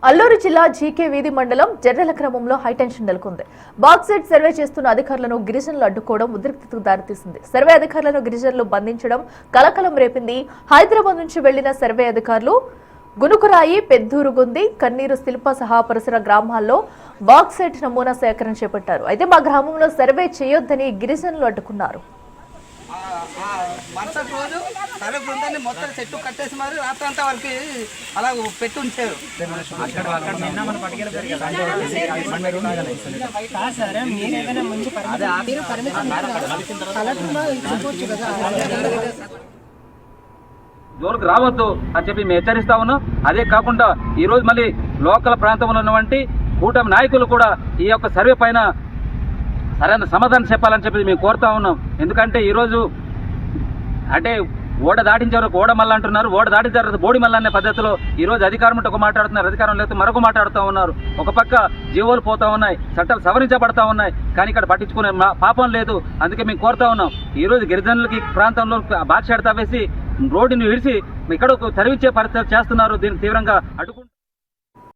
అల్లూరు జిల్లా జీకే వీధి మండలం జర్రెల క్రమంలో హైటెన్షన్ నెలకొంది. బాక్సైట్ సర్వే చేస్తున్న అధికారులను గిరిజనులు అడ్డుకోవడం ఉద్రిక్తతకు దారితీసింది. సర్వే అధికారులను గిరిజనులు బంధించడం కలకలం రేపింది. హైదరాబాద్ నుంచి వెళ్లిన సర్వే అధికారులు గునుకురాయి, పెద్దూరుగుంది, కన్నీరు, శిల్ప సహా పరిసర గ్రామాల్లో బాక్సైట్ నమూనా సేకరణ చేపట్టారు. అయితే మా గ్రామంలో సర్వే చేయొద్దని గిరిజనులు అడ్డుకున్నారు. మరుసటి రోజు సర్వే బృందాన్ని మొత్తం చెట్టు కట్టేసి మరి రాత్రి అంతా వాళ్ళకి అలా పెట్టి ఉంచారు. జోలికి రావద్దు అని చెప్పి మేము హెచ్చరిస్తా ఉన్నాం. అదే కాకుండా ఈ రోజు మళ్ళీ లోకల్ ప్రాంతంలో ఉన్నటువంటి కూటమి నాయకులు కూడా ఈ యొక్క సర్వే పైన సరైన సమాధానం చెప్పాలని చెప్పి మేము కోరుతా ఉన్నాం. ఎందుకంటే ఈరోజు అంటే ఓడ దాటించే వరకు ఓడ మల్ల అంటున్నారు, ఓడ దాటిన తర్వాత బోడి మల్ల అనే పద్ధతిలో ఈరోజు అధికారం ఉంటే ఒక మాట్లాడుతున్నారు, అధికారం లేకపోతే మరొక మాట్లాడుతూ ఉన్నారు. ఒక పక్క జీవోలు పోతా ఉన్నాయి, చట్టాలు సవరించబడతా ఉన్నాయి, కానీ ఇక్కడ పట్టించుకునే పాపం లేదు. అందుకే మేము కోరుతా ఉన్నాం, ఈరోజు గిరిజనులకి ప్రాంతంలో బాధ్యత తవ్వేసి రోడ్డుని విడిచి ఇక్కడ తరివించే పరిస్థితి చేస్తున్నారు. దీన్ని తీవ్రంగా అడ్డుకుంటున్నారు.